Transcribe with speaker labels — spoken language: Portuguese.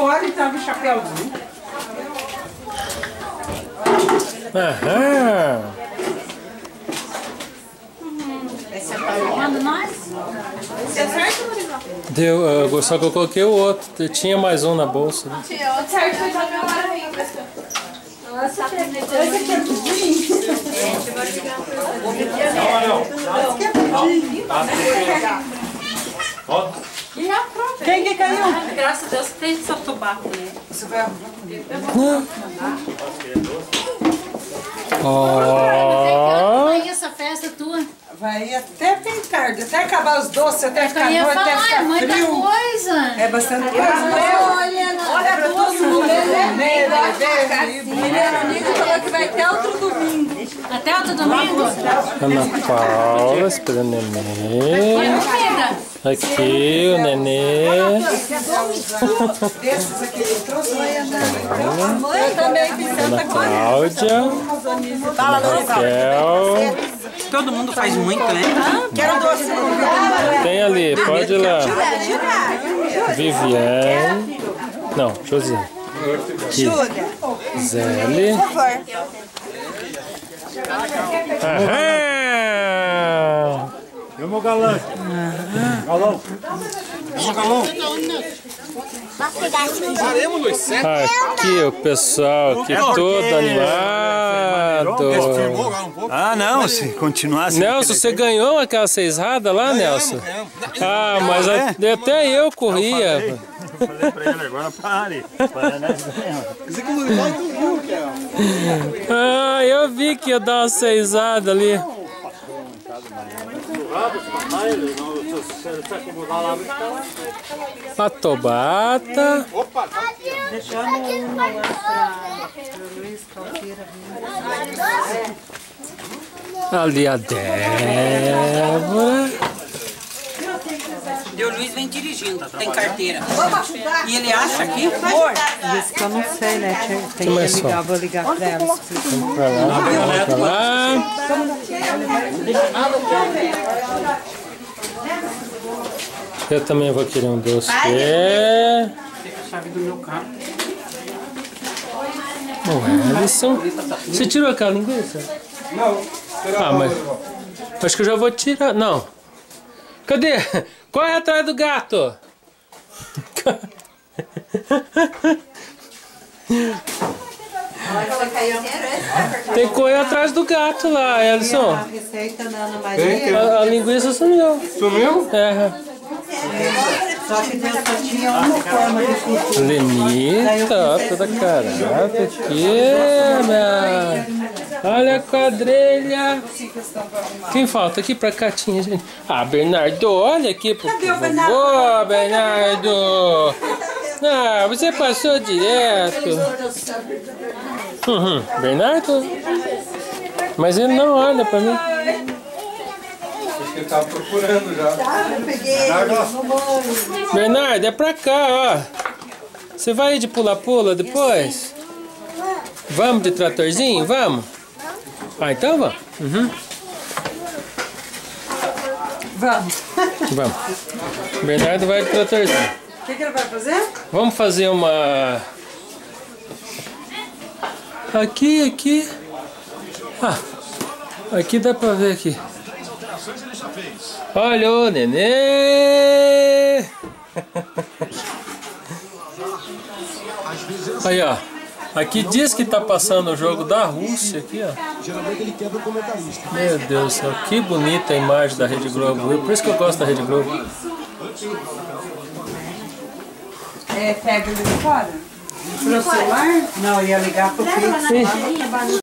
Speaker 1: fora e tava o chapéuzinho.
Speaker 2: Aham.
Speaker 3: Você tá filmando nós? Deu certo, Murival?
Speaker 2: Deu, só que eu coloquei o outro. Tinha mais um na bolsa. Né?
Speaker 3: Tinha outro certo, foi já meu maravilha. Nossa, tá com medo. Esse aqui é tudinho. E a própria?
Speaker 1: Quem que caiu?
Speaker 3: Graças a Deus que tem essa tubaco, né?
Speaker 1: Você vai
Speaker 2: Ó.
Speaker 3: Amanhã essa festa tua.
Speaker 1: Vai ir até bem tarde, até acabar os doces, até ficar
Speaker 3: Eu ia
Speaker 1: noite, até
Speaker 3: falar, é
Speaker 1: ficar
Speaker 3: muita
Speaker 1: frio.
Speaker 3: coisa.
Speaker 1: É bastante coisa.
Speaker 3: Olha
Speaker 1: Pra todo mundo.
Speaker 3: Amigo falou que vai até outro domingo. Até outro domingo?
Speaker 2: Ana Paula esperando o nenê. Aqui o nenê.
Speaker 1: Desses aqui eu trouxe.
Speaker 3: Eu também fiz
Speaker 2: Ana Cláudia. Raquel.
Speaker 4: Todo mundo faz muito, né?
Speaker 1: Quero doce.
Speaker 2: Tem ali, pode ir lá. Viviane. Não, José.
Speaker 1: Júlia.
Speaker 2: Zéli. Aham.
Speaker 5: E o meu galã? Galão. Galão.
Speaker 2: Aqui o pessoal aqui todo animado.
Speaker 5: Ah, não, se continuasse.
Speaker 2: Nelson, você ganhou aquela seisrada lá, Nelson? Ah, mas até eu corria.
Speaker 5: Eu falei pra ele agora, pare.
Speaker 2: Ah, eu vi que ia dar uma seisada ali. Patobata. Ali a Débora.
Speaker 4: E o Luiz vem dirigindo, tem carteira. E ele acha aqui?
Speaker 1: Isso que eu não sei, né? Tem que ligar, vou ligar pra ela.
Speaker 2: Vamos pra lá, vamos pra lá. Eu também vou querer um doce.
Speaker 4: A chave do meu carro.
Speaker 2: O Alisson. Você tirou aquela linguiça?
Speaker 5: Não.
Speaker 2: Ah, mas acho que eu já vou tirar. Não. Cadê? Corre atrás do gato. Tem que correr atrás do gato lá, Alisson.
Speaker 1: A receita da Ana Maria.
Speaker 2: A linguiça sumiu.
Speaker 5: Sumiu?
Speaker 2: É.
Speaker 1: Só que Deus só tinha uma forma de cultura.
Speaker 2: Lenita, ó, toda carata aqui, né? Olha a quadrilha. Quem falta aqui pra cá tinha, gente? Ah, Bernardo, olha aqui, por favor, Bernardo. Ah, você passou direto. Bernardo? Mas ele não olha pra mim.
Speaker 5: Ele tava procurando já.
Speaker 2: Bernardo, é pra cá, ó. Você vai de pula-pula depois? Vamos de tratorzinho? Vamos? Ah, então vamos.
Speaker 1: Vamos.
Speaker 2: Vamos. Bernardo vai de tratorzinho.
Speaker 1: O que ele vai fazer?
Speaker 2: Vamos fazer uma... Aqui. Ah, aqui dá pra ver aqui. Olha o nenê. Aí, ó. Aqui diz que tá passando o jogo da Rússia aqui, ó. Meu Deus do céu, que bonita a imagem da Rede Globo. Por isso que eu gosto da Rede Globo.
Speaker 1: Pega ele de fora? Pro celular? Não, ia ligar pro Pix.